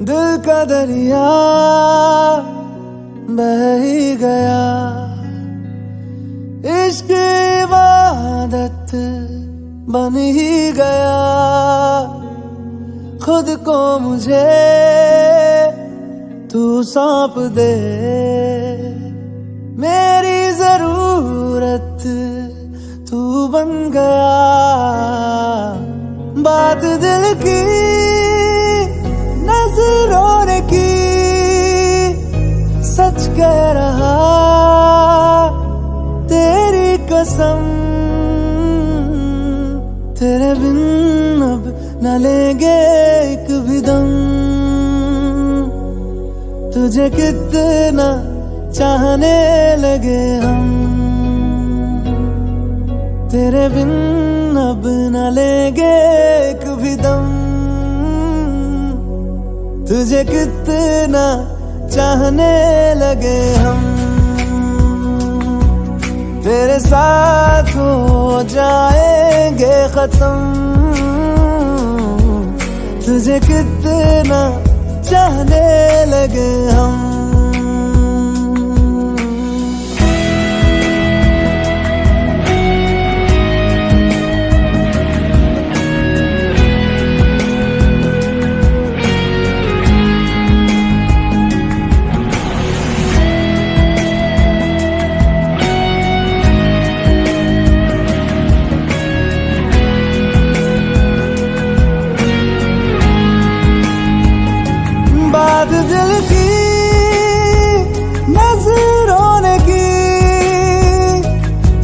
दिल का दरिया बह ही गया, इश्क इबादत बन ही गया। खुद को मुझे तू सौंप दे, मेरी जरूरत तू बन गया। बात दिल की नजरों ने की, सच कह रहा तेरी कसम। तेरे बिन अब न लेंगे एक भी दम, तुझे कितना चाहने लगे हम। तेरे बिन अब न लेंगे एक भी दम, तुझे कितना चाहने लगे हम। तेरे साथ हो जाएंगे खत्म, तुझे कितना चाहने लगे हम। बात दिल की नजरों ने की,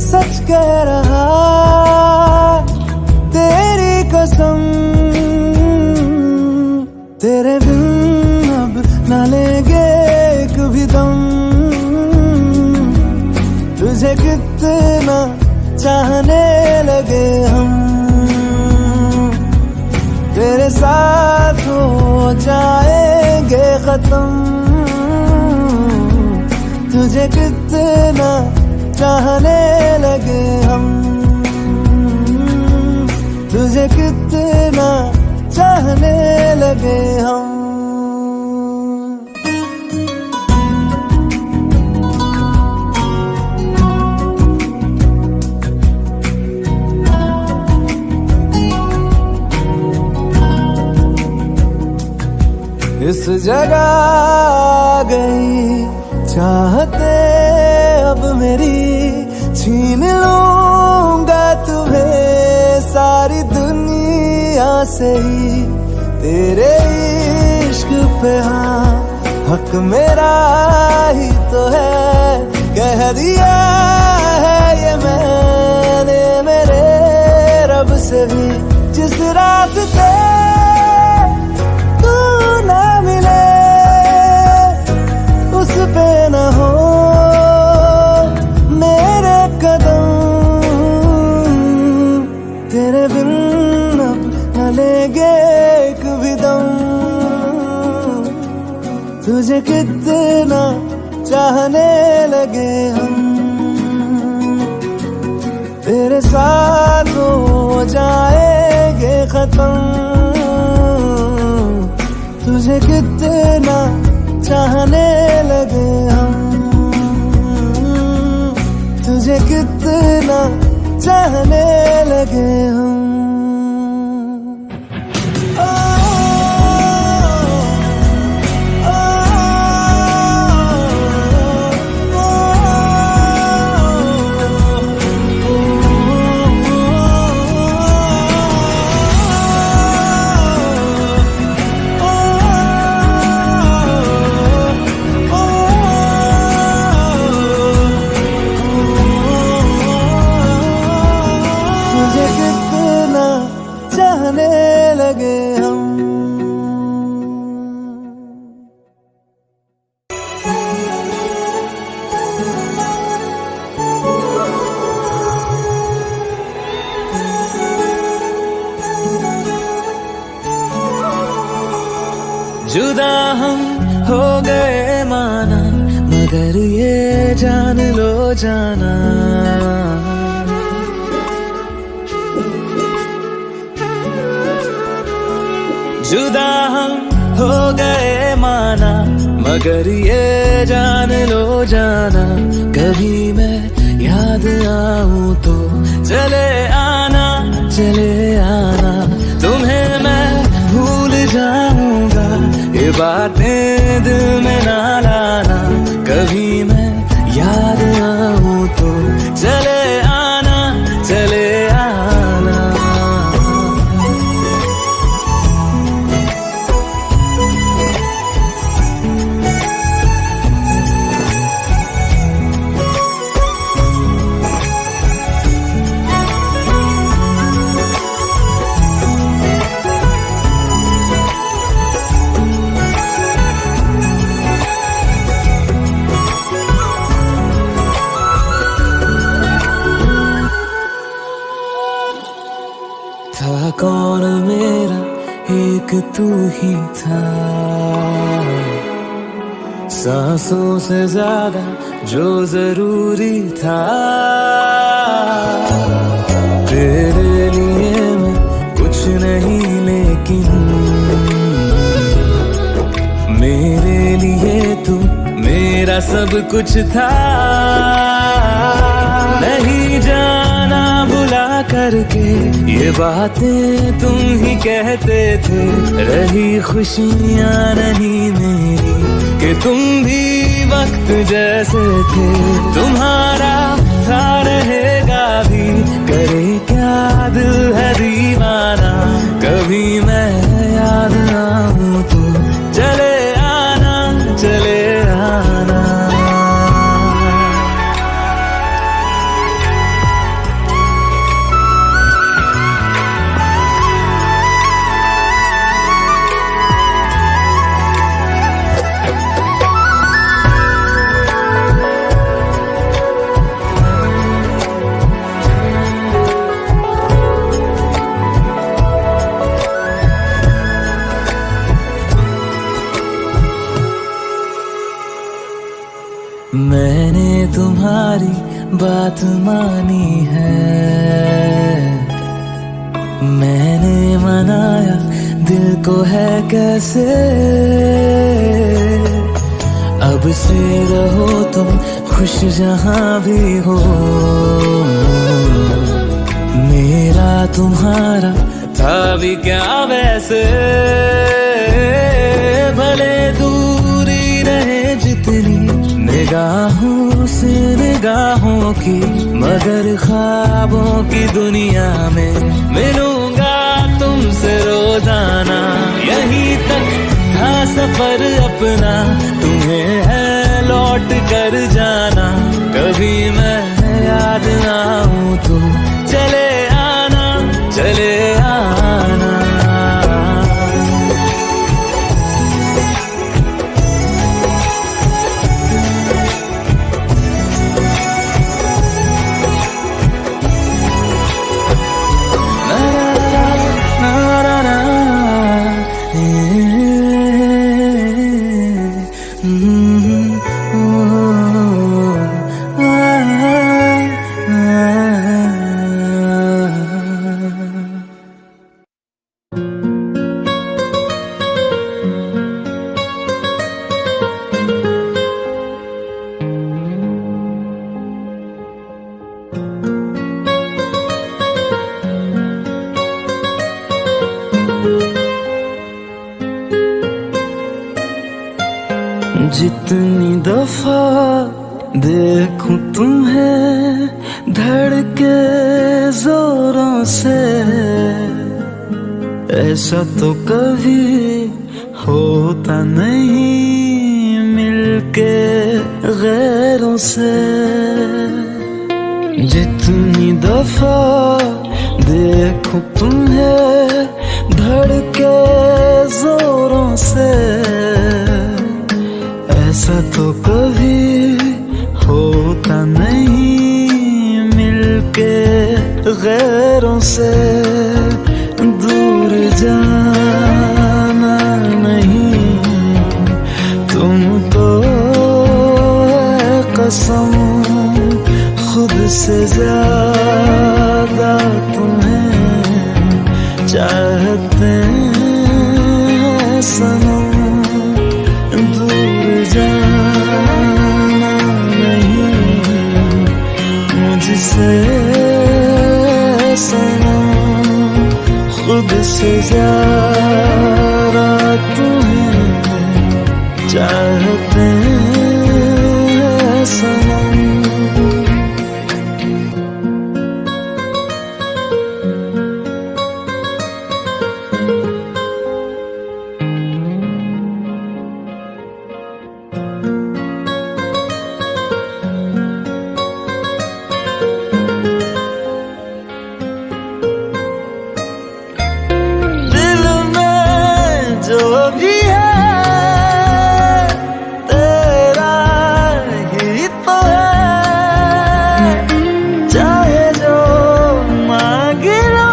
सच कह रहा तेरी कसम। तेरे बिन अब न लेंगे एक भी दम, तुझे कितना चाहने लगे हम। तेरे साथ हो जाएंगे खत्म, तुझे कितना चाहने लगे हम। तुझे कितना चाहने लगे हम। इस जगह आ गई चाहते अब मेरी, छीन लूंगा तुम्हें सारी दुनिया से ही। तेरे इश्क पे हाँ हक मेरा ही तो है, कह दिया है ये मैंने मेरे रब से भी। जिस रास्ते पे न हो मेरे कदम, तेरे बिन अब न लेंगे एक भी दम, तुझे कितना चाहने लगे हम। तेरे साथ हो जाएंगे खत्म, तुझे कितना चाहने लगे हम। तुझे कितना चाहने लगे हम। चाहने लगे हम। जुदा हम हो गए माना, मगर ये जान लो जाना, जुदा हम हो गए मगर ये जान लो जाना, कभी मैं याद आऊं तो चले आना, चले आना। तुम्हें मैं भूल जाऊंगा, ये बातें दिल में ना लाना। कभी मैं याद आऊं तो चले आना, चले आना। था कौन मेरा, एक तू ही था। सांसों से ज्यादा जो जरूरी था। तेरे लिए मैं कुछ नहीं, लेकिन मेरे लिए तू मेरा सब कुछ था। नहीं जाना बुला करके, ये बातें तुम ही कहते थे। रही खुशियाँ नहीं मेरी, कि तुम भी वक्त जैसे थे। तुम्हारा था रहेगा भी, करे क्या दिल है दीवाना। कभी मैं याद आऊं तो चले आना, चले आना। मैंने तुम्हारी बात मानी है, मैंने मनाया दिल को है कैसे। अब से रहो तुम खुश जहां भी हो, मेरा तुम्हारा था भी क्या वैसे। भले दूरी रहे जितनी निगाहों से निगाहों की, मगर ख्वाबों की दुनिया में मिलूंगा तुमसे रोजाना। यहीं तक था सफर अपना, तुम्हें है लौट कर जाना। कभी मैं याद आऊं तो चले आना, चले आना। जितनी दफा देखूं तुम्हें धड़के जोरों से, ऐसा तो कभी होता नहीं मिलके गैरों से। जितनी दफा देखूं तुम्हें धड़के जोरों से, ऐसा तो कभी होता नहीं मिलके गैरों से। दूर जाना नहीं तुमको है कसम, खुद से ज्यादा तुम्हें चाहते हैं सनम। दूर मुझसे सनम, खुद से ज्यादा तुम्हें चाहते हैं सनम। जो भी है तेरा ही तो है, चाहे जो मांग लो,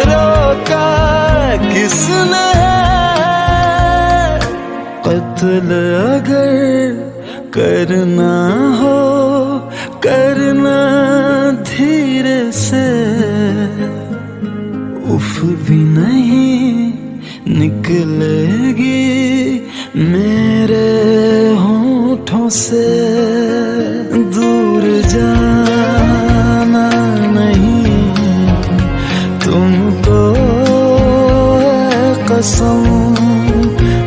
रोका किसने है। कत्ल अगर करना हो करना धीरे से, उफ भी नहीं निकलेगी मेरे होठों से। दूर जाना नहीं तुमको कसम,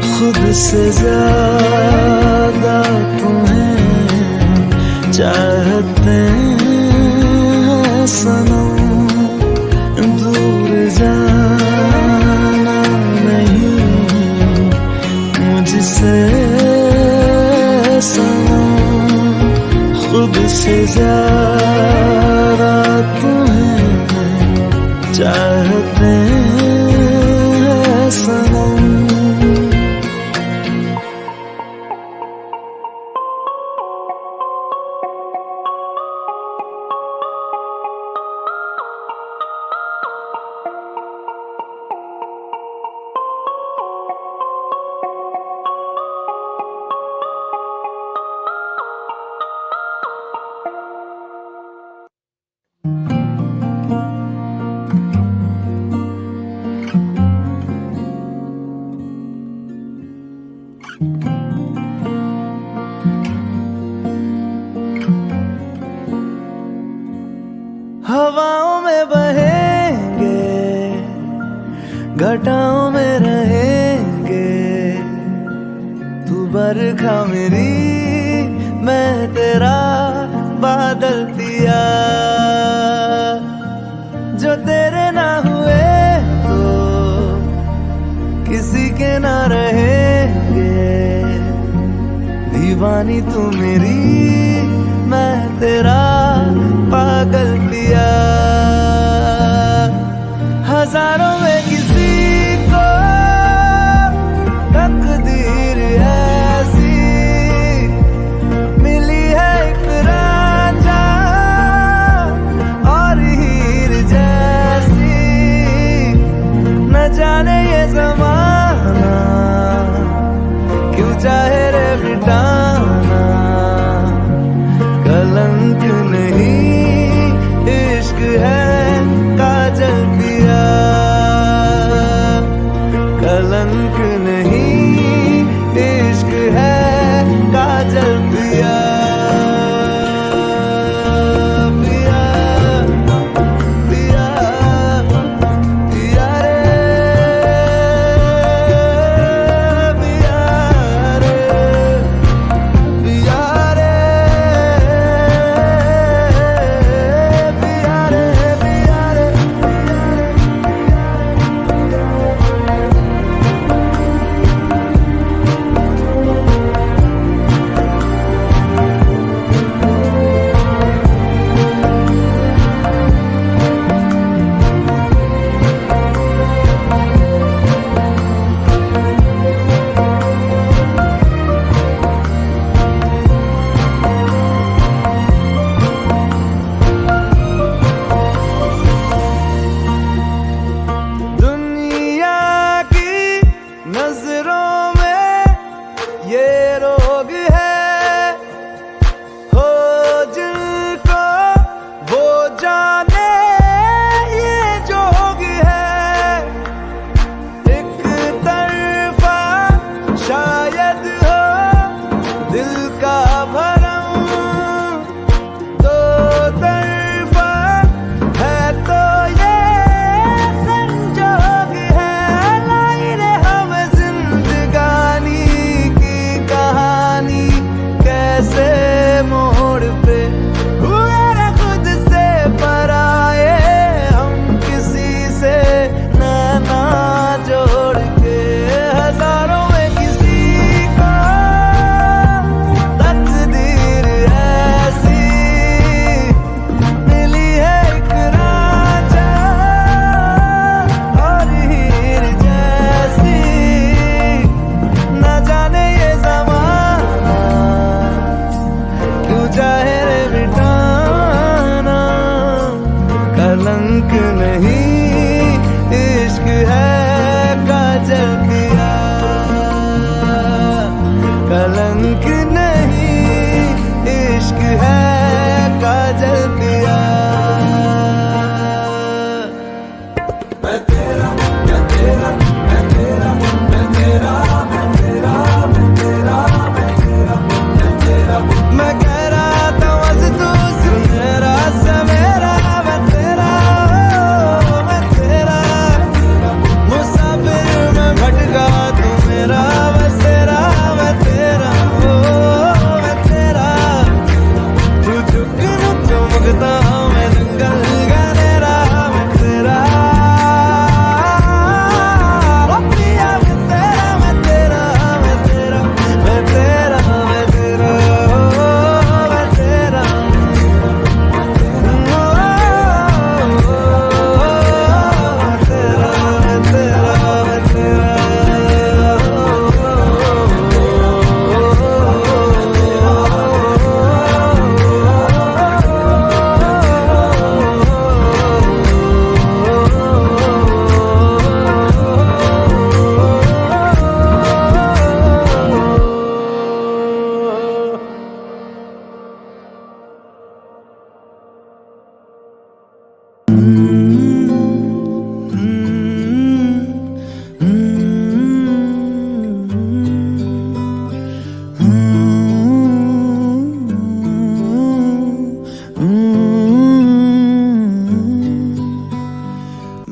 खुद से ज्यादा तुम्हें चाहते हैं सनम। दूर जाना नहीं मुझसे सनम, खुद से ज्यादा तुम्हें चाहते हैं सनम। हवाओं में बहेंगे, घटाओं में रहेंगे, तू बरखा मेरी मैं तेरा बादल पिया। जो तेरे ना हुए तो किसी के ना रहेंगे, दीवानी तू मेरी मैं तेरा पागल पिया। हजारों में किसी को तकदीर ऐसी मिली है, एक रांझा और हीर जैसी। न जाने ये ज़माना क्यों चाहे रे मिटाना, कलंक नहीं इश्क है काजल पिया। कलंक नहीं इश्क है काजल पिया। पिया पिया पिया रे, पिया रे, पिया रे, पिया रे, पिया रे। शायद हो दिल का भरम, तो ऐसे मोड़ पे हुए रे खुद से पराए, हम किसी से नैना जोड़ के हजारों में किसी को तकदीर ऐसी मिली है एक रांझा और हीर जैसी। न जाने ये ज़माना क्यों चाहे रे मिटाना, कलंक नहीं इश्क है काजल किया, कलंक नहीं इश्क है काजल किया। मैं तेरा मैं तेरा मैं तेरा मैं तेरा मैं तेरा मैं तेरा मैं तेरा मैं तेरा। मैं कह रहा था बस तू सुन मेरा सवेरा, मैं तेरा मैं तेरा मुसाफिर मैं भटका तू मेरा बसेरा, मैं तेरा मैं तेरा तू चुक चमकता मैं जंगल गहरा, मैं तेरा पिया मैं तेरा मैं तेरा मैं तेरा मैं तेरा मैं तेरा मैं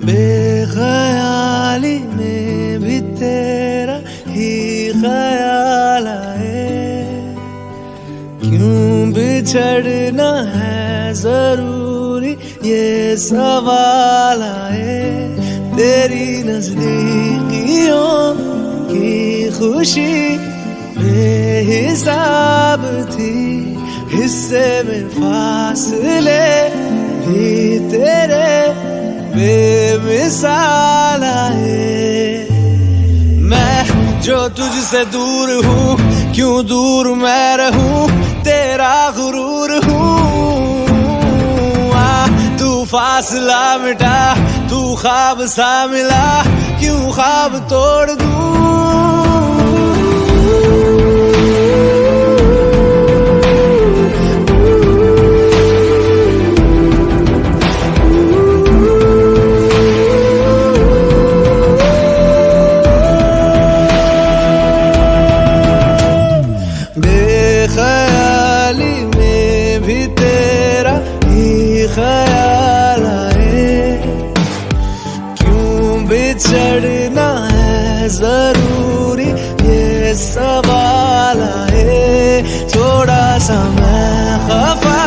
बेख्याली में भी तेरा ही ख्याल आए, क्यों बिछड़ना है जरूरी ये सवाल आए। तेरी नजदीकियों की खुशी बेहिसाब थी, हिस्से में फासले भी तेरे बेमिसाल आए। मैं जो तुझसे दूर हूँ क्यों दूर मैं रहूं, तेरा गुरूर हूँ। तू फासला मिटा तू ख्वाब सा मिला, क्यों ख्वाब तोड़ दूं। बेख्याली में भी तेरा ही ख्याल आए, क्यों बिछड़ना है जरूरी ये सवाल आए। थोड़ा सा मैं खफा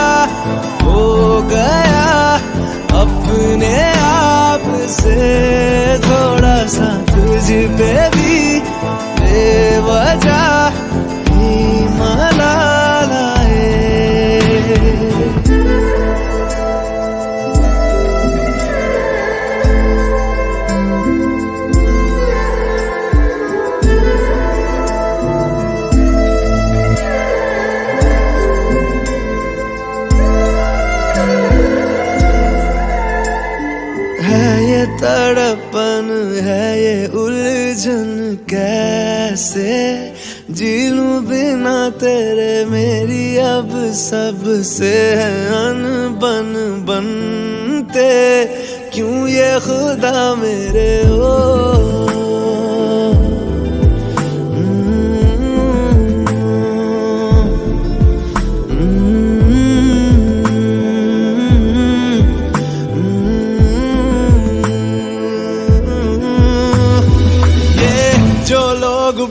हो गया अपने आप से, थोड़ा सा तुझ पे भी बेवजह मलाल आए। है ये तड़पन है ये उलझन, कैसे जी लूं बिना तेरे, मेरी अब सबसे है अनबन बनते, क्यों ये खुदा मेरे हो।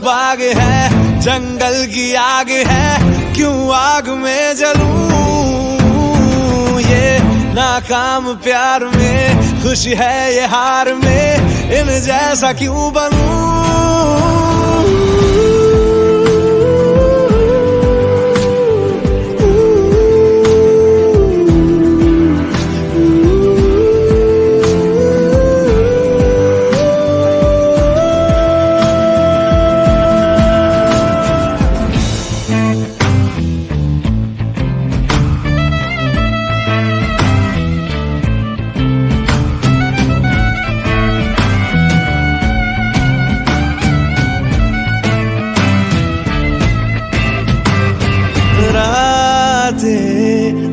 बाग है जंगल की आग है, क्यों आग में जलूं, ये नाकाम प्यार में खुशी है ये हार में, इन जैसा क्यों बनूं।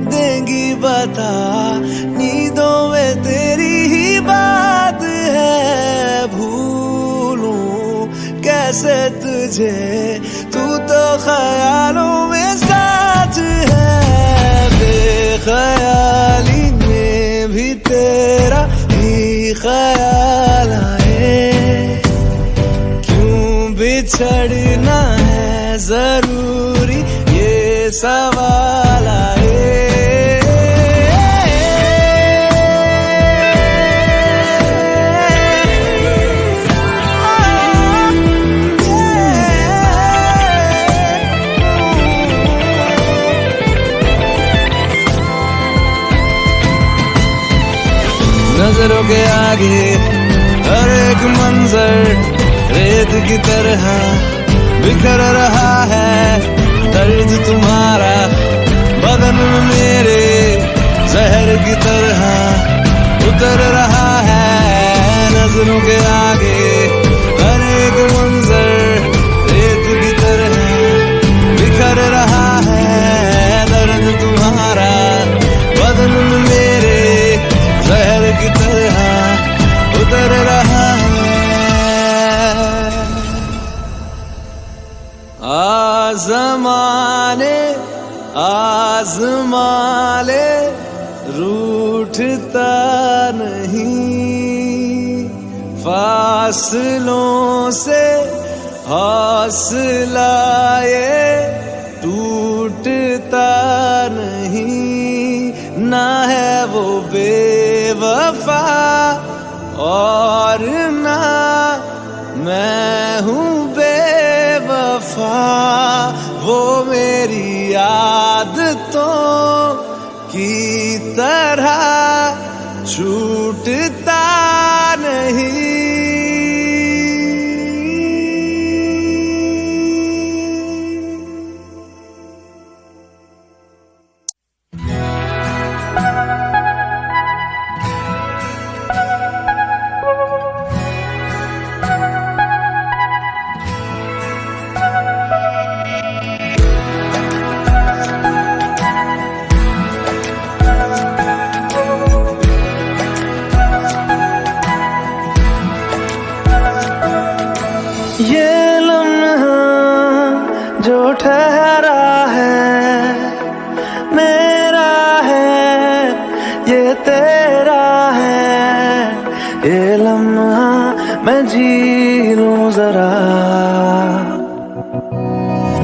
देंगी बता नींदों में तेरी ही बात है, भूलूं कैसे तुझे, तू तो ख्यालों में साथ है। बेख्याली में भी तेरा ही ख्याल आए, क्यों बिछड़ना है जरूरी ये सवाल आए। नजरों के आगे हर एक मंजर रेत की तरह बिखर रहा है, दर्द तुम्हारा बदन में मेरे जहर की तरह उतर रहा है। नजरों के आगे हर एक मंजर रेत की तरह बिखर रहा है, दर्द तुम्हारा बदन में मेरे जहर की तरह उतर रहा है। आज़माने आज़माले रूठता नहीं, फासलों से हौसला ये टूटता नहीं, ना है वो बेवफा और ना मैं हूँ बेवफा, वो मेरी आदतों की तरह छूटता नहीं। ये लम्हा जो ठहरा है मेरा है, ये तेरा है, ये लम्हा मैं जी लूं जरा।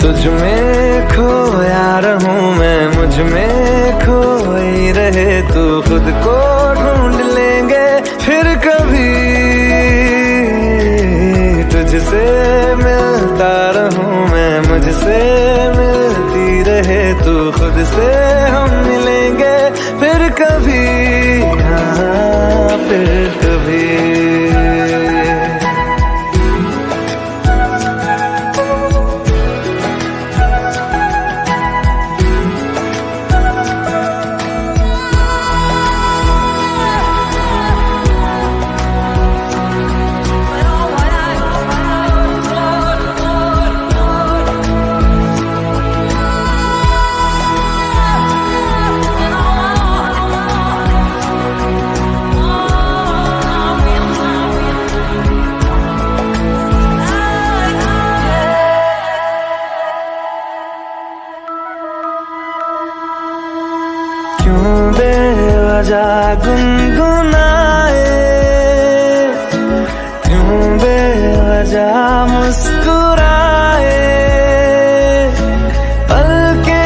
तुझ में खोया रहूं मैं, मुझ में खोई रहे तू, खुद को ढूंढ लेंगे फिर कभी, तुझसे मिलता रहूं मैं, मुझसे मिलती रहे तू, खुद से हम मिलेंगे फिर कभी, हाँ फिर कभी। क्यों बेवजह गुनगुनाए, क्यों बेवजह मुस्कुराए, पल के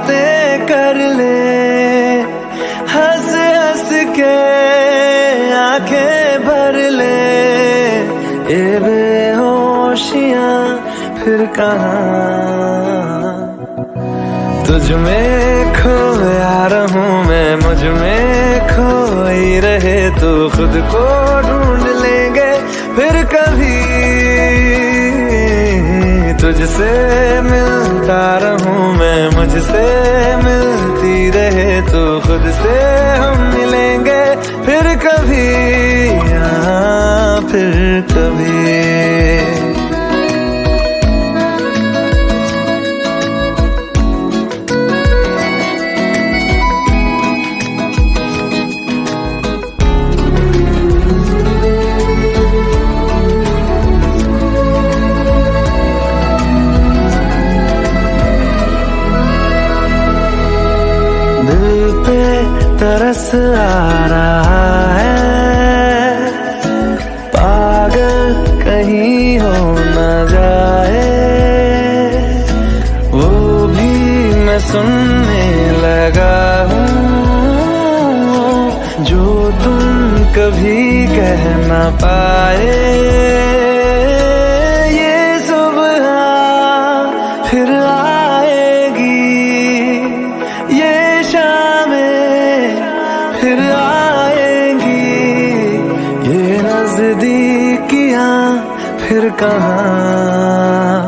बातें कर ले, हंस हंस के आंखें भर ले, ये बेहोशियां फिर कहाँ। तुझ में खोया रहूं मैं, मुझ में खोई रहे तू, खुद को ढूंढ लेंगे फिर कभी। तुझसे मिलता रहूं मैं, मुझसे मिलती रहे तू, खुद से हम मिलेंगे फिर कभी, हाँ फिर कभी। तरस आ रहा है, पागल कहीं हो न जाए, वो भी मैं सुनने लगा हूँ जो तुम कभी कह न पाए। ये सुबह फिर आएगी, ये फिर आएंगी, ये नजदीकियां फिर कहाँ।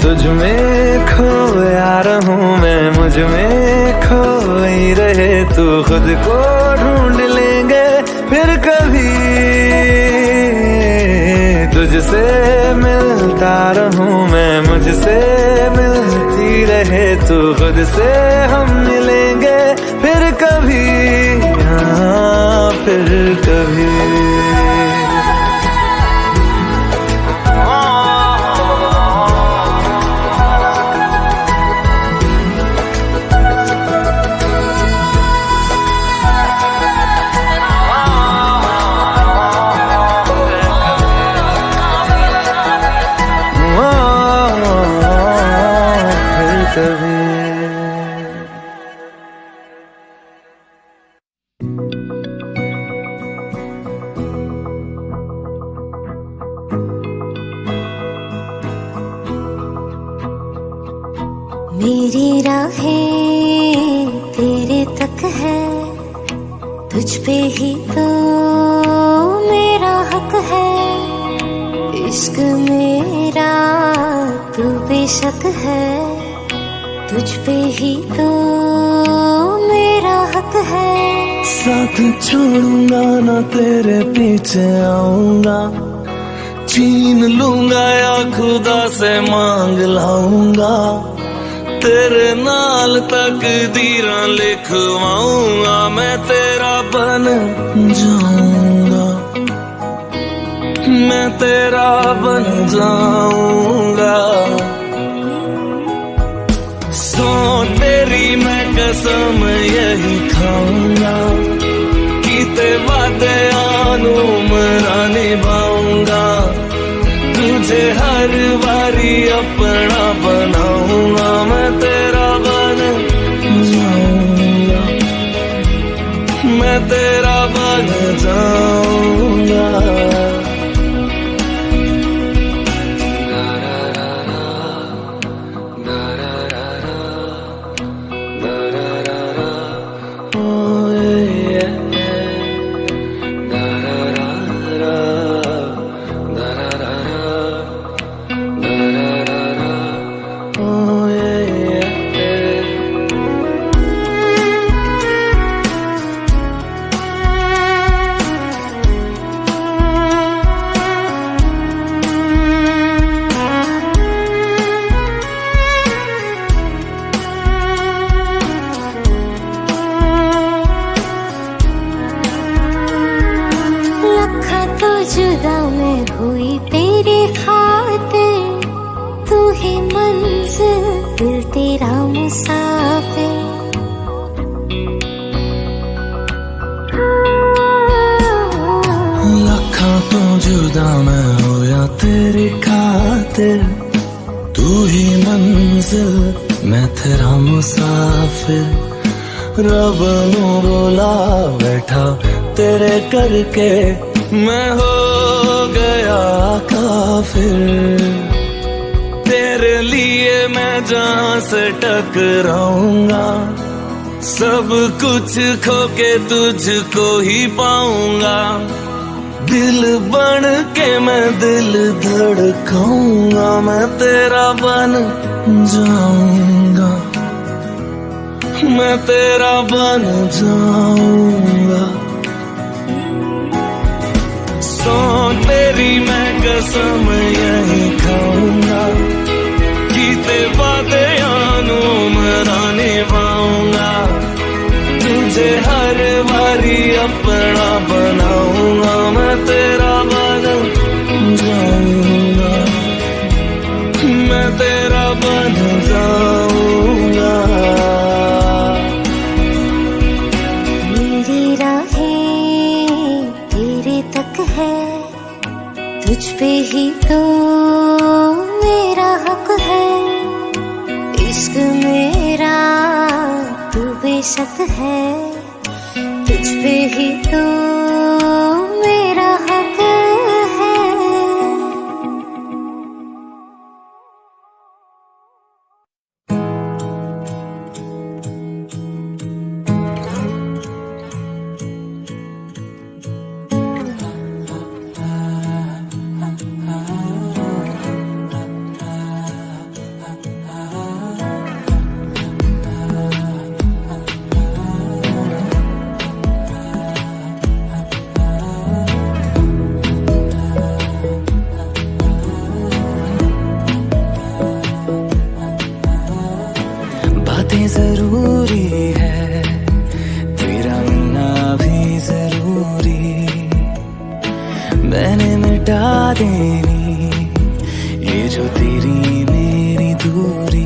तुझ में खोया रहूं मैं, मुझ में खोई रहे तू, खुद को ढूंढ लेंगे फिर कभी। तुझसे मिलता रहूं मैं, मुझसे मिलती रहे तू, खुद से हम मिलेंगे फिर कभी, हाँ फिर कभी। मेरी राहें तेरे तक है, तुझ पे ही तो मेरा हक है। इश्क मेरा तू बेशक है, तुझ पे ही तो मेरा हक है। साथ छोड़ूंगा ना तेरे पीछे आऊंगा, छीन लूंगा या खुदा से मांग लाऊंगा, तेरे नाल तकदीरां लिखवाऊंगा, मैं तेरा बन जाऊंगा, मैं तेरा बन जाऊंगा। सो तेरी मैं कसम यही खाऊंगा, कीते वादे आनू मरा निभाऊंगा, तुझे हर बारी अपना बनाऊंगा, मैं तेरा बन जाऊंगा, मैं तेरा बन जाऊंगा। जुदा मैं हुई तेरे खातिर, तू ही मंजिल दिल तेरा मुसाफिर। लखा तो जुदा मैं होया तेरी खातिर, तू ही मंजिल मैं तेरा मुसाफिर, रब नू बुला बैठा तेरे करके, मैं हो गया काफिर। तेरे लिए मैं जहां से टकराऊंगा, सब कुछ खो के तुझको ही पाऊंगा। दिल बन के मैं दिल धड़काऊंगा, मैं तेरा बन जाऊंगा, मैं तेरा बन जाऊंगा। सो तेरी मैं कसम यही खाऊंगा, कीते वादे आनू मरा निभाऊंगा। तुझे हर बारी अपना बनाऊंगा, मैं तेरा बन जाऊंगा, मैं तेरा बन जाऊंगा। मेरी राहें तेरे तक है, तुझ पे ही तो मेरा हक है। इश्क मेरा तू बेशक है, तुझ पे ही तो मेरा हक है। बातें जरूरी है, तेरा मिलना भी जरूरी। मैंने मिटा देनी ये जो तेरी मेरी दूरी।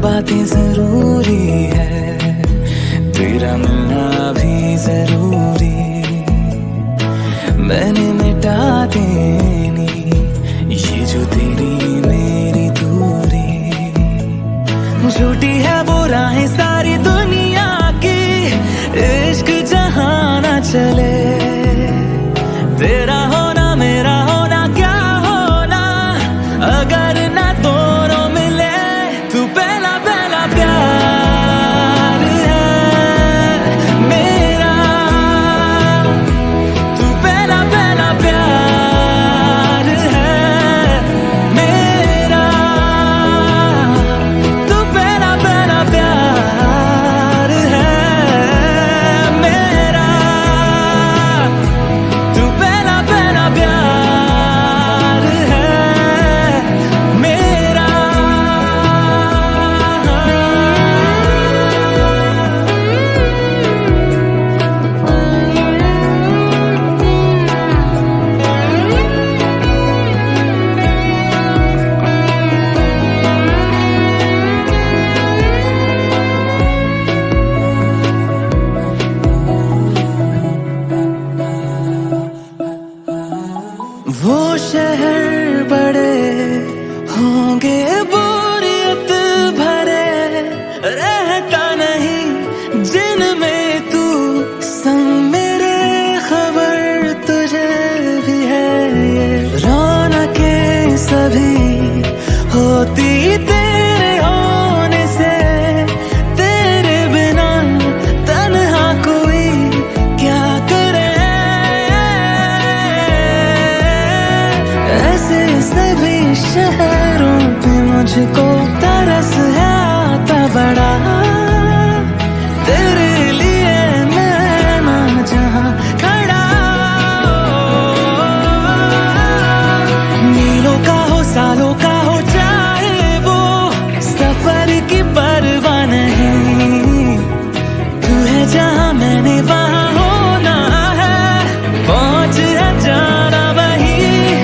बातें जरूरी है, तेरा मिलना भी जरूरी। मैंने मिटा देनी ये जो तेरी मेरी दूरी। झूठी है वो राहें सारी दुनिया की, इश्क जहां ना चले। तेरा होना मेरा होना क्या होना, अगर ना दोनों मिले। तू पहला पहला प्यार है मेरा, तू पहला पहला प्यार है मेरा, तू पहला पहला प्यार है मेरा, तू पहला पहला प्यार है मेरा। वो शहर बड़े होंगे बोरियत भरे, रहता नहीं जिनमें तू संग मेरे। खबर तुझे भी है ये रौनकें सभी होती तेरे होने से। तेरे बिना तन्हा कोई क्या करे, ऐसे सभी शहरों पे मुझको तरस है आता बड़ा। तेरे लिए मैं ना जहां खड़ा, मीलों का हो सालों का हो चाहे वो, सफर की परवाह नहीं। तू है जहां मैंने वहां होना है, पहुंच है जाना वही।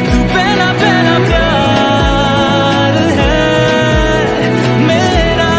तू पहला पहला प्यार है मेरा,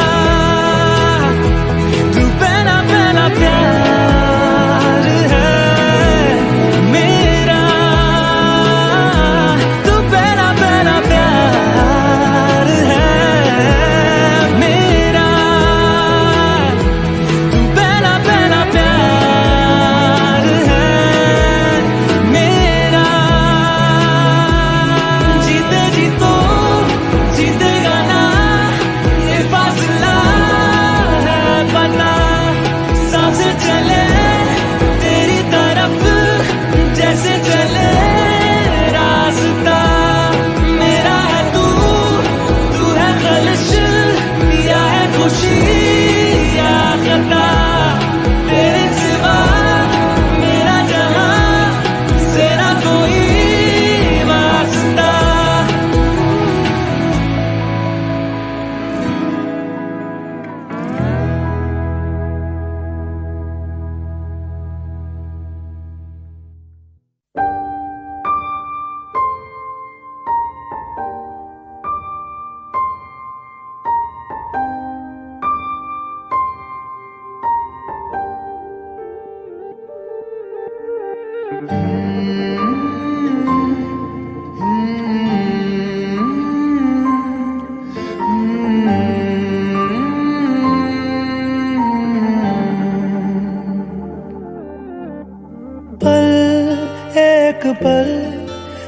एक पल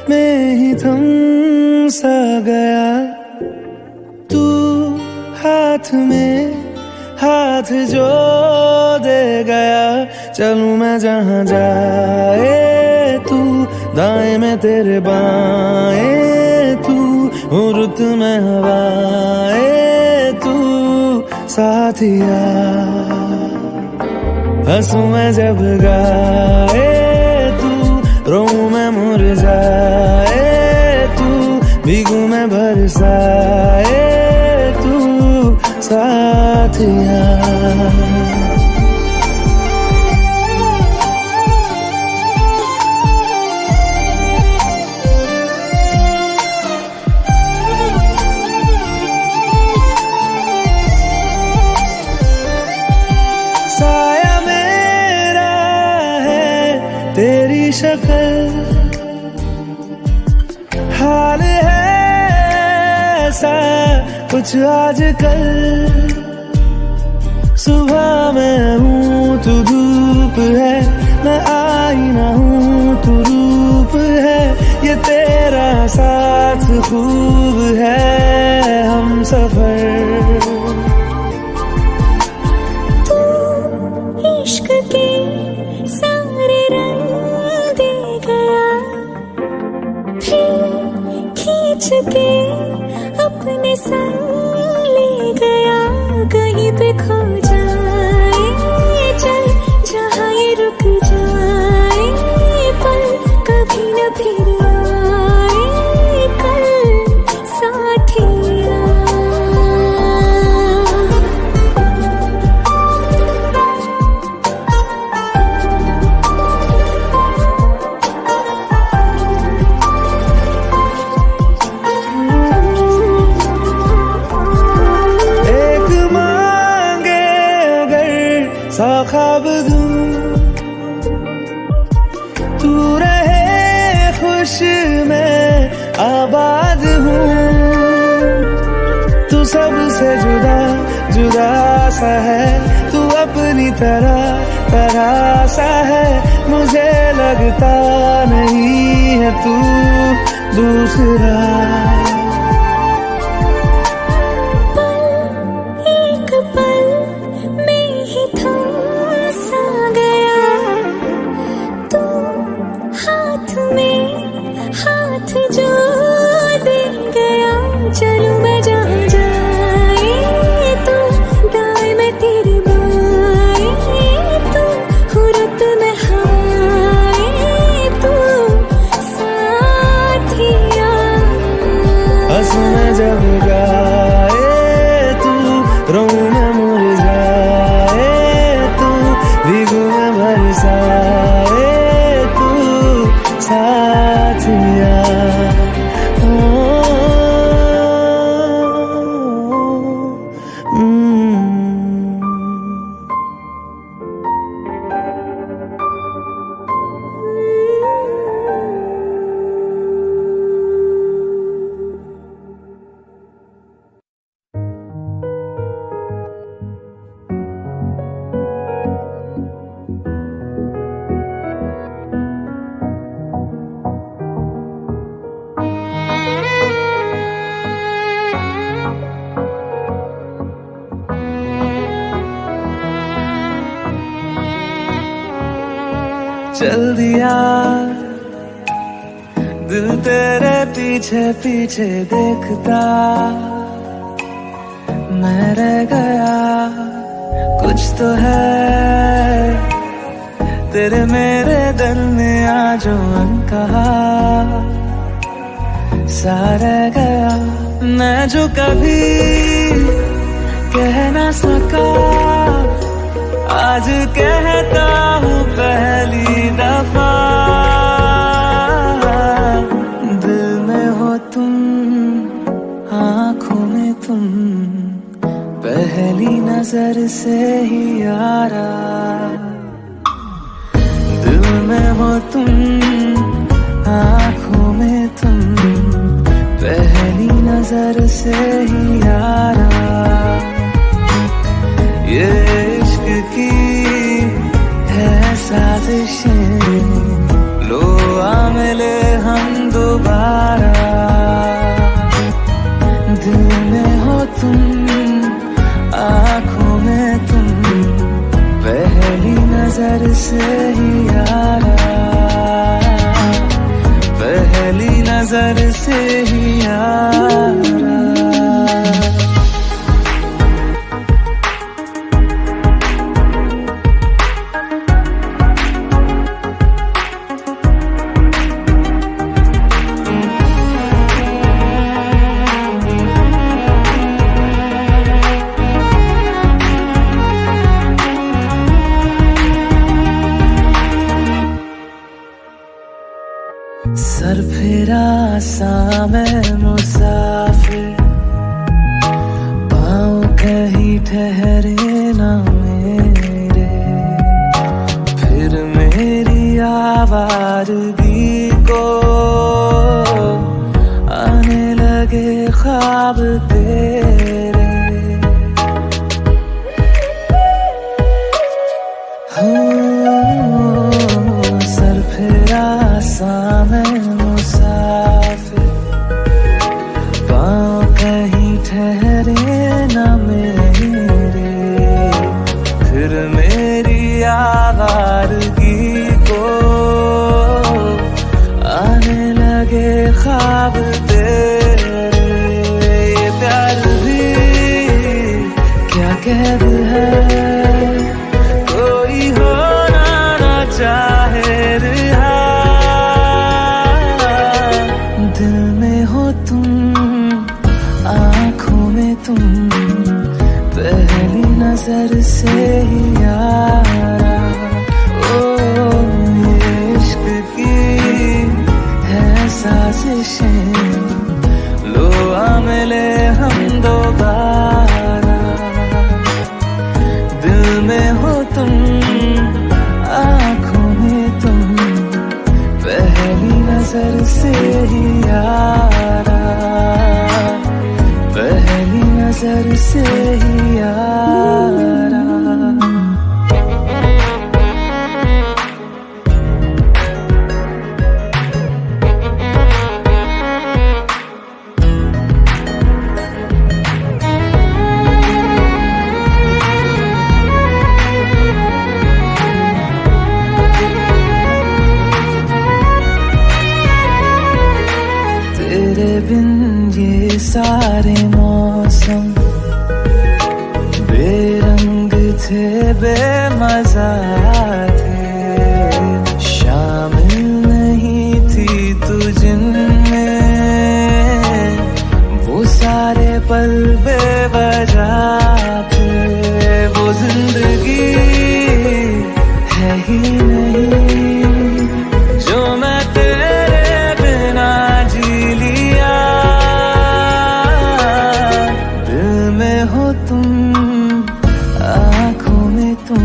में ही थम सा गया तू हाथ में हाथ जो दे गया। चलूं मैं जहां जाए तू, दाएं में तेरे बाएं तू, हूँ रुत में हवाएं तू साथिया। हंसूं मैं जब गाए तू, रोऊं मैं मुरझाए तू, भीगूं मैं बरसाए तू साथिया। साया मेरा है तेरी शक्ल, हाल है ऐसा कुछ आजकल। सुबह मैं हूँ तू धूप है, मैं आईना हूँ तू रूप है। ये तेरा साथ खूब है हम सफर। इश्क के सारे रंग दे गया, फिर खींच के अपने संग ले गया। कहीं पे खो जाए चल, जहाँ ये रुक जाए पल, कभी न फिर आए कल साथिया। सा ख्वाब दूं तू रहे खुश मैं आबाद हूँ। तू सबसे जुदा जुदा सा है, तू अपनी तरह सा है। मुझे लगता नहीं है तू दूसरा। हाथ जो दे गया, चलूं मैं जहाँ जाए तू, दाएं में तेरे बाएं तू, हुरत में हवाएं तू साथिया। हंसूं मैं जब गाए तू, रोऊं मैं मुरझाए तू, भीगूं मैं बरसाए तू साथिया। चल दिया दिल तेरे पीछे पीछे देखता, मैं रह गया कुछ तो है तेरे मेरे दिल में आज अनकहा सा रह गया। मैं जो कभी कह ना सका आज कहता हूँ पहली दफा। दिल में हो तुम, आँखों में तुम, पहली नजर से ही यारा। दिल में हो तुम, आँखों में तुम, पहली नजर से ही यारा। ये इश्क की है साजिशें, लो दोबारा। दिल में हो तुम, आँखों में तुम, पहली नजर से ही यारा, पहली नजर से ही यारा। सर फिरा सा मैं मुसाफिर, पाँव कहीं ठहरे ना मेरे, फिर मेरी आवारगी को आने लगे ख्वाब तेरे। सर फिरा सा मैं मुसाफिर, पाँव कहीं ठहरे न मेरे, फिर मेरी आवारगी को आने लगे ख्वाब तेरे। ये प्यार भी क्या कैद है, कोई होना ना चाहे रिहा। दिल में हो तुम, आँखों में तुम, पहली नजर से ही यारा। ओ ये इश्क की है साजिशें, लो आ मिले हम दोबारा। दिल में हो तुम, आँखों में तुम, पहली नजर से ही यारा, पहली नजर से ही यारा। तेरे बिन ये सारे मौसम बेरंग थे, बेमजा थे, शामिल नहीं थी तू जिनमें, वो सारे पल बेवजह थे। वो जिंदगी है ही नहीं जो मैं तेरे बिना जी लिया। दिल में हो तुम, आँखों में तुम,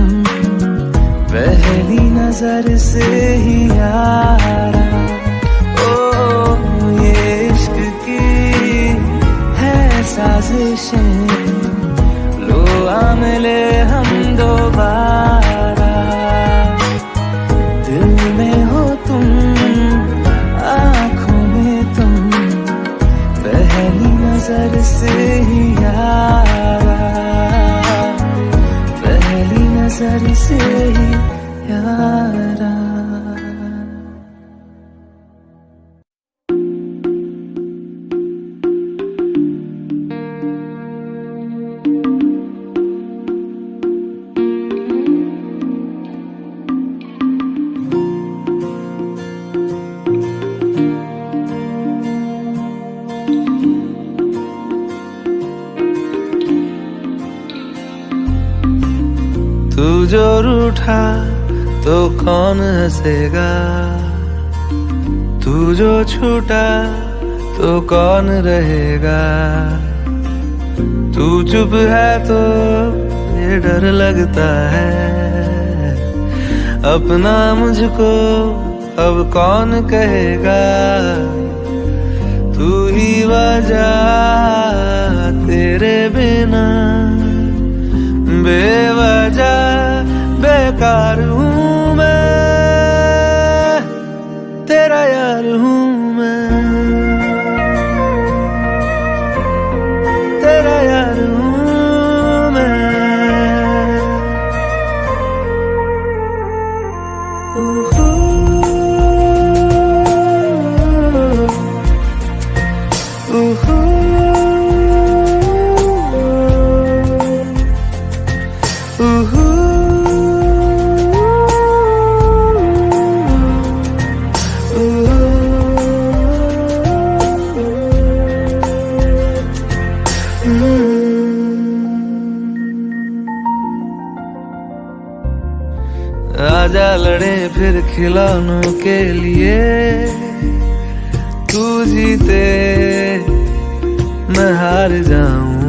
पहली नजर से ही यारा। ओ ये इश्क की है साजिशें, लो आ मिले हम दोबारा। दिल में हो तुम, आँखों में तुम, पहली नजर से ही यारा, पहली नजर से ही यारा। तू जो रूठा तो कौन हंसेगा, तू जो छूटा तो कौन रहेगा। तू चुप है तो ये डर लगता है, अपना मुझको अब कौन कहेगा। तू ही वजह, तेरे बिना बेवजह बेकार हूँ मैं, तेरा यार हूँ मैं। आजा लड़े फिर खिलौनों के लिए, तू जीते मैं हार जाऊं।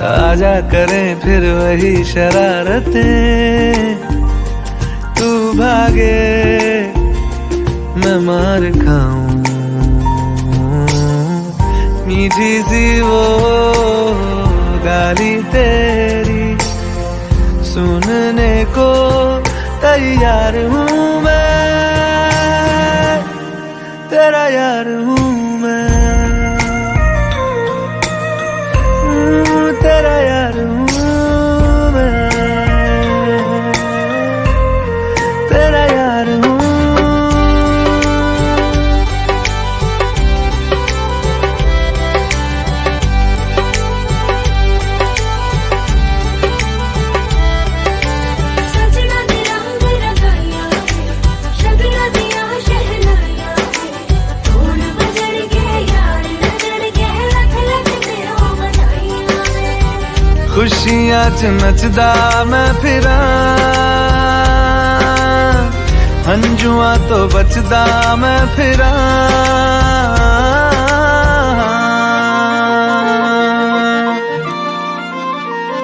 आजा करें फिर वही शरारतें, तू भागे मैं मार खाऊं। मीठी सी वो गाली तेरी सुनने को तैयार हूँ मैं, तेरा यार हूँ मैं, तेरा यार हूँ मैं, तेरा यार हूँ। खुशियां च नचदा मैं फिरा, हंजुआ तो बचदा मैं फिरा।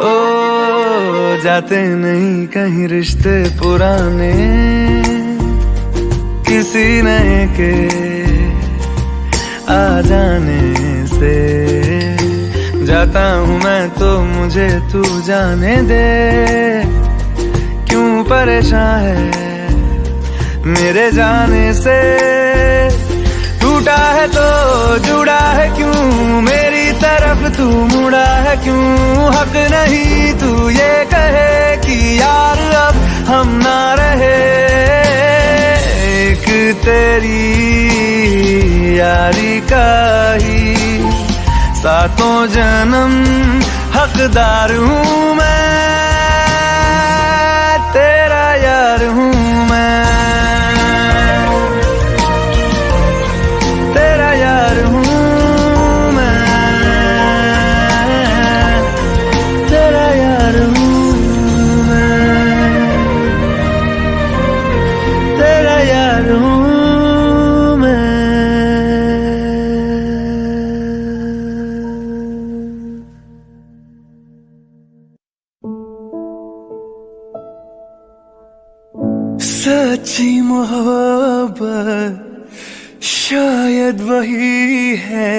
ओ जाते नहीं कहीं रिश्ते पुराने, किसी नए के आ जाने से। जाता हूँ मैं तो मुझे तू जाने दे, क्यों परेशान है मेरे जाने से। टूटा है तो जुड़ा है क्यों, मेरी तरफ तू मुड़ा है क्यों। हक नहीं तू ये कहे कि यार अब हम ना रहे, एक तेरी यारी का ही सातों जन्म हकदार हूँ मैं, तेरा यार हूँ मैं, तेरा यार हूँ मैं, तेरा यार हूँ मैं, तेरा यार हूँ। सच्ची मोहब्बत शायद वही है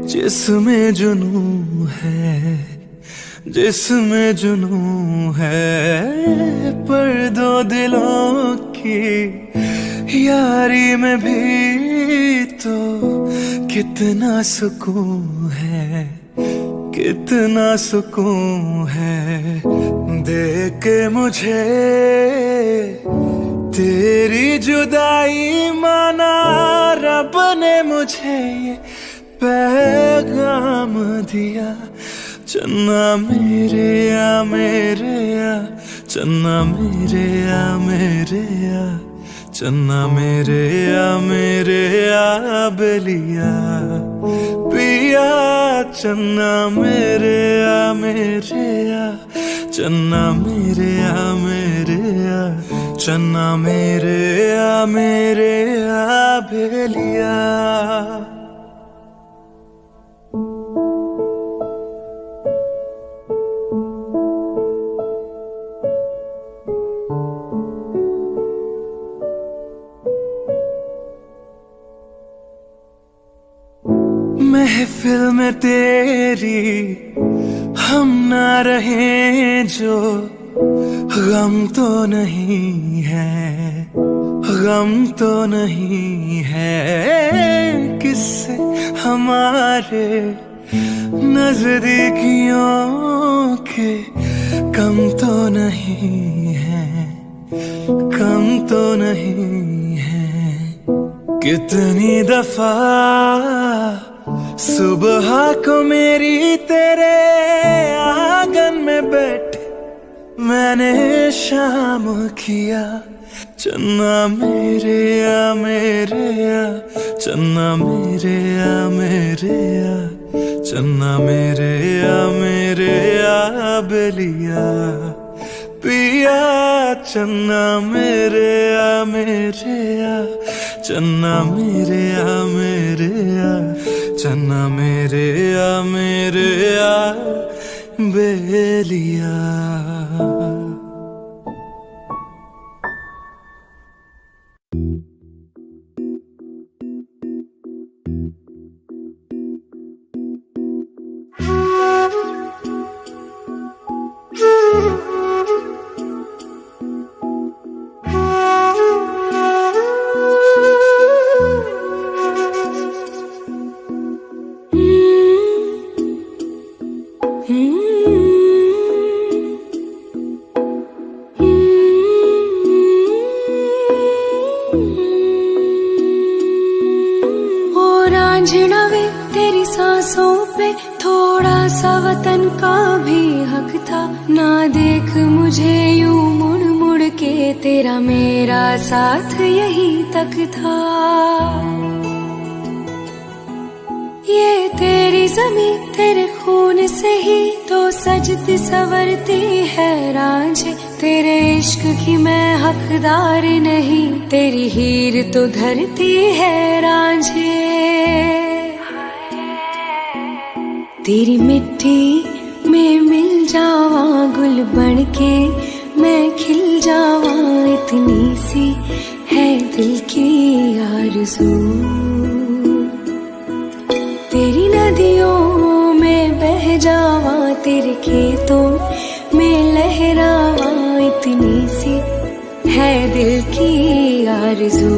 जिसमें जुनून है, जिसमें जुनून है। पर दो दिलों की यारी में भी तो कितना सुकून है, कितना सुकून है। देख के मुझे तेरी जुदाई माना, रब ने मुझे ये पैगाम दिया। चन्ना मेरे आ मेरे आ, चन्ना मेरे आ मेरे आ, चन्ना मेरे आ मेरे आ बेलिया पिया। चन्ना मेरे आ मेरे आ, चन्ना मेरे आ मेरे आ, चन्ना मेरे आ मेरे आ बेलिया। महफिल में तेरी हम ना रहे जो, गम तो नहीं है, गम तो नहीं है। किससे हमारे नजदीकियों के कम तो नहीं है, कम तो नहीं है। कितनी दफा सुबह को मेरी तेरे आंगन में बैठ मैंने शाम किया। चन्ना मेरे आ मेरे आ, चन्ना मेरे आ मेरे आ, चन्ना मेरे आ मेरे आ बेलिया पिया चन्ना मेरे आ चन्ना मेरे आ चन्ना मेरे आ बेलिया। वे तेरी सांसों पे थोड़ा सा वतन का भी हक था। ना देख मुझे यूं मुड़ मुड़ के, तेरा मेरा साथ यही तक था। ये तेरी ज़मीं तेरे खून से ही तो सजती संवरती है रांझे। तेरे इश्क की मैं हकदार नहीं, तेरी हीर तो धरती है रांझे। तेरी मिट्टी में मिल जावा गुल बन के, मैं खिल जावा इतनी सी है दिल की आरज़ू। तेरी नदियों में बह जावा, तेरे खेतों में लहरावा इतनी सी है दिल की आरज़ू।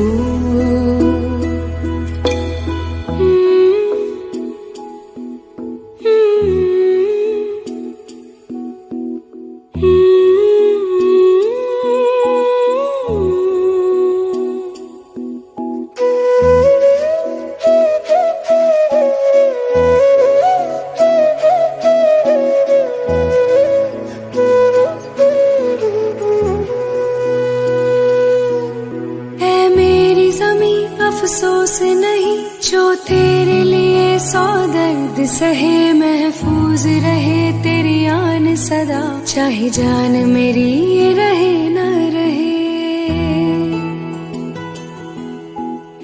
अफसोस नहीं जो तेरे लिए सौ दर्द सहे, महफूज रहे तेरी आन सदा, चाहे जान मेरी रहे न रहे।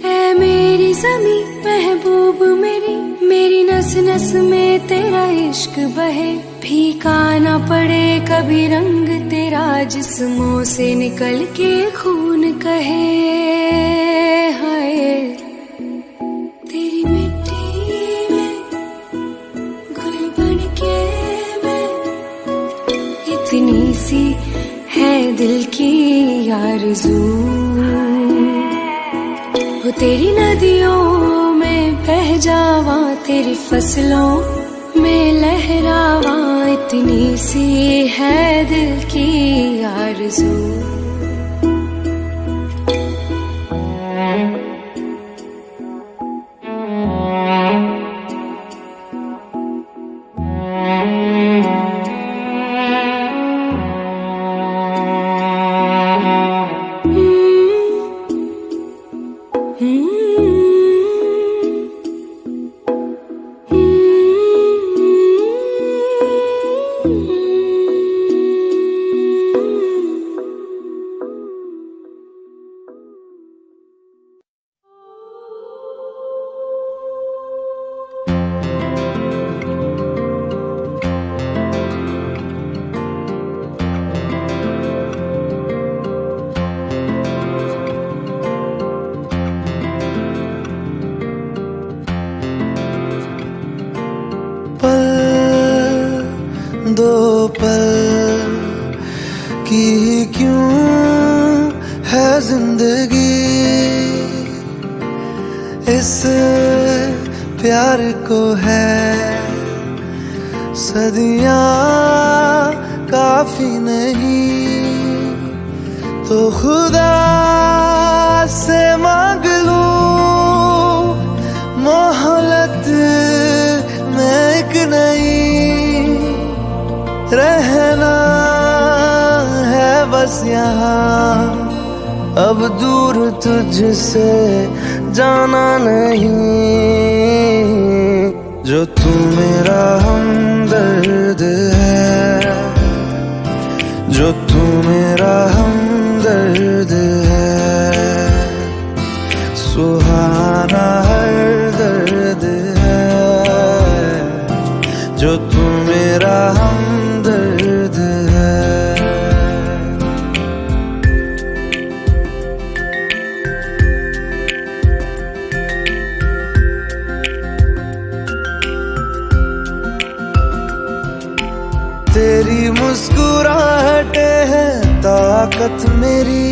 ऐ मेरी ज़मीं महबूब मेरी नस नस में तेरा इश्क बहे। फीका न पड़े कभी रंग तेरा, जिस्मों से निकल के खून कहे। हाय तेरी मिट्टी में गुल बन के मैं, इतनी सी है दिल की आरज़ू। वो तेरी नदियों में बह जावा, तेरी फसलों में लहरावा इतनी सी है दिल की आरज़ू। दो पल की क्यों है जिंदगी, इस प्यार को है सदियां काफी नहीं। तो खुदा से मांग लूं मोहलत में एक नई, रहना है बस यहाँ अब दूर तुझसे जाना नहीं। जो तू मेरा हमदर्द है, जो तू मेरा हमदर्द है, सुहाना हर दर्द है, जो तू मेरा हमदर्द है। तेरी मुस्कुराहटे है ताकत मेरी,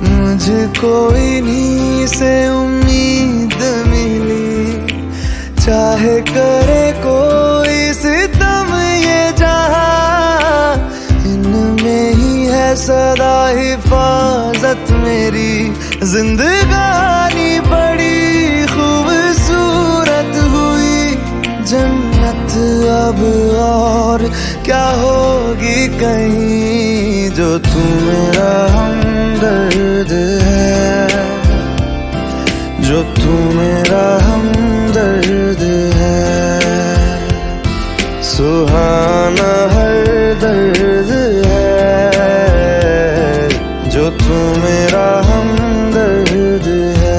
मुझको इन्हीं से उम्मीद मिली। चाहे करे कोई सितम ये जहां, इनमें ही है सदा हिफाजत मेरी। जिंदगानी बड़ी खूबसूरत हुई, जन्नत अब और क्या होगी कहीं, जो तू मेरा हमदर्द है, जो तू मेरा हमदर्द है, सुहाना हर दर्द है, जो तू मेरा हमदर्द है।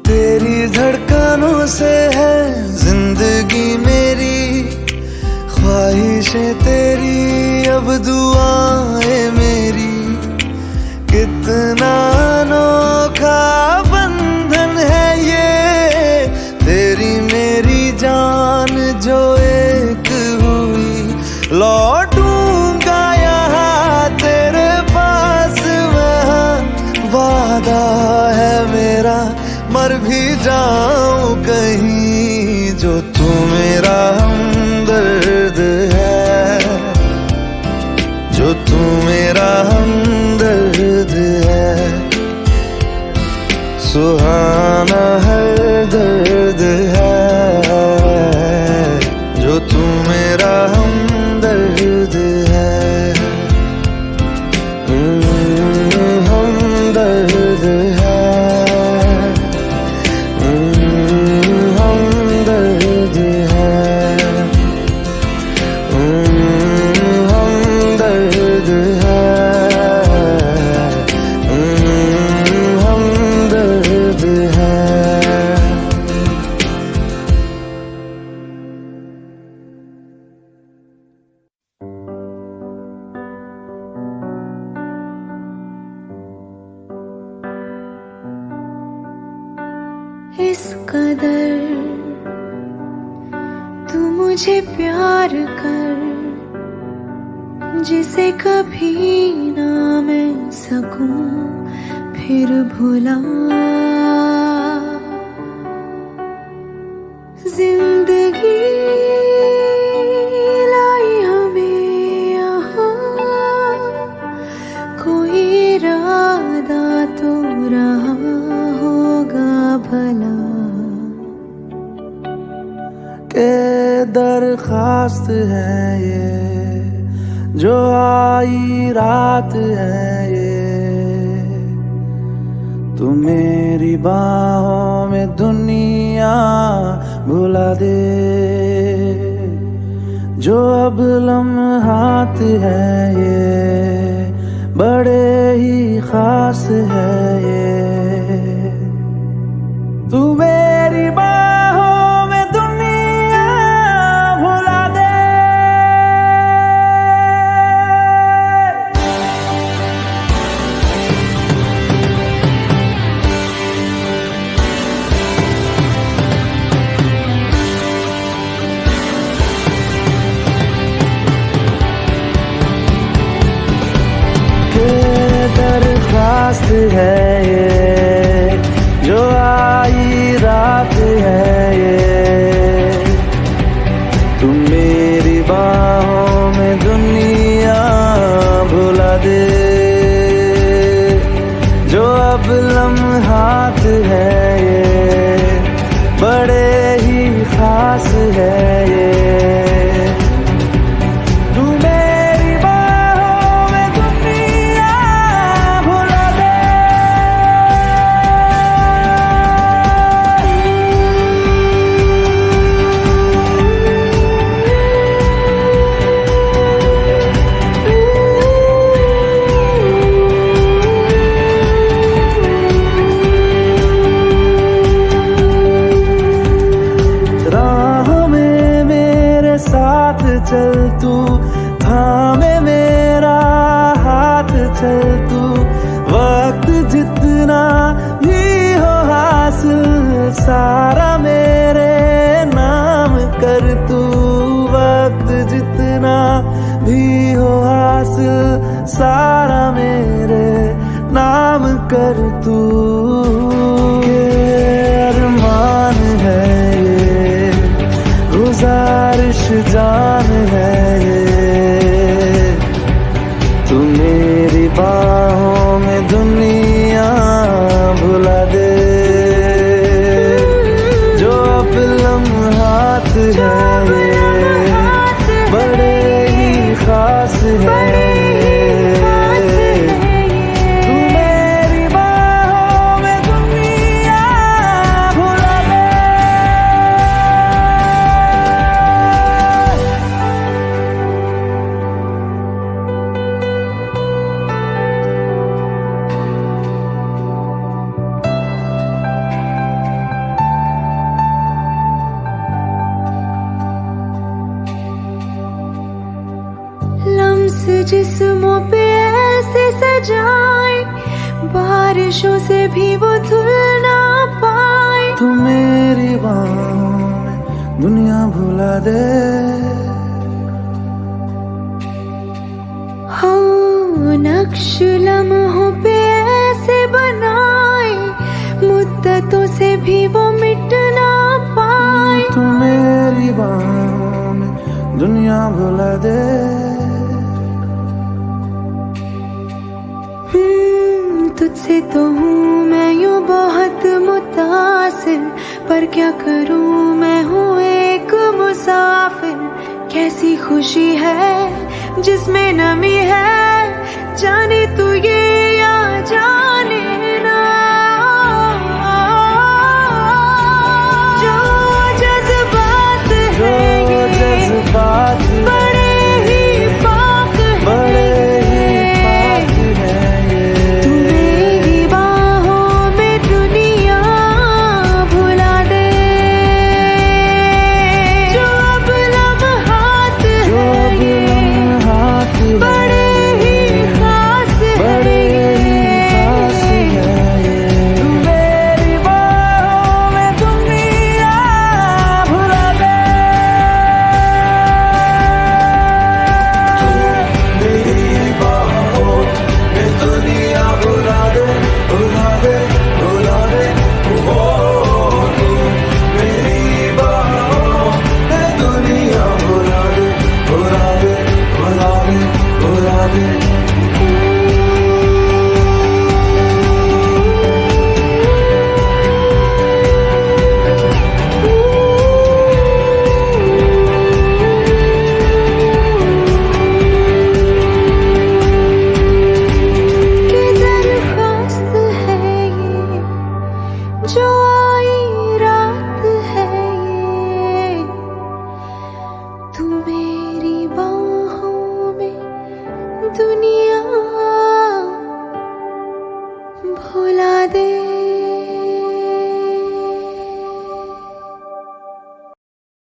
तेरी धड़कनों से है जिंदगी मेरी, ख्वाहिशें तेरी अब दुआएं मेरी। कितना अनोखा बंधन है ये, तेरी मेरी जान जो एक हुई। लौटूंगा यहाँ तेरे पास, वहाँ वादा है मेरा, मर भी जाऊं कहीं, जो तू मेरा हमदर्द है, जो तू मेरा हमदर्द है, सुहाना हर दर्द है, जो तू मेरा हमदर्द है। हमदर्द है, इस कदर तू मुझे प्यार कर, जिसे कभी ना मैं सकूं फिर भुला। जिंदगी लाई हमें यहाँ, कोई इरादा तो रहा होगा भला। के दरखास्त है ये, जो आई रात है ये, तू मेरी बाहों में दुनिया भुला दे। जो अब लम्हात है ये, बड़े ही खास है ये, तू मेरी बाहों में दुनिया भुला दे। दरखास्त है ये, जो आई रात है ये, तुम मेरी बाहों में दुनिया भुला दे। जो अब चल तू, थामे मेरा हाथ चल तू, वक्त जितना भी हो हासिल सारा मेरे नाम कर तू, वक्त जितना भी हो हासिल सारा मेरे नाम कर तू। ये अरमान है ये, गुजारिश जान है ये, तू मेरी बाहों में दुनिया भुला दे, जो अब लम्हात है ये बड़े ही खास है। लम्स जिस्मों पे ऐसे सजाए, बारिशों से भी वो धुल ना पाए, तू मेरी बाहों में दुनिया भुला दे, हो नक्श लम्हों पे ऐसे बनाए, मुद्दतों से भी वो मिट ना पाए, तू मेरी बाहों में दुनिया भुला दे। तुझसे तो हूँ मैं यूँ बहुत मुतासिर, पर क्या करूँ मैं हूँ एक मुसाफिर, कैसी खुशी है जिसमें नमी है, जाने तू ये या जाने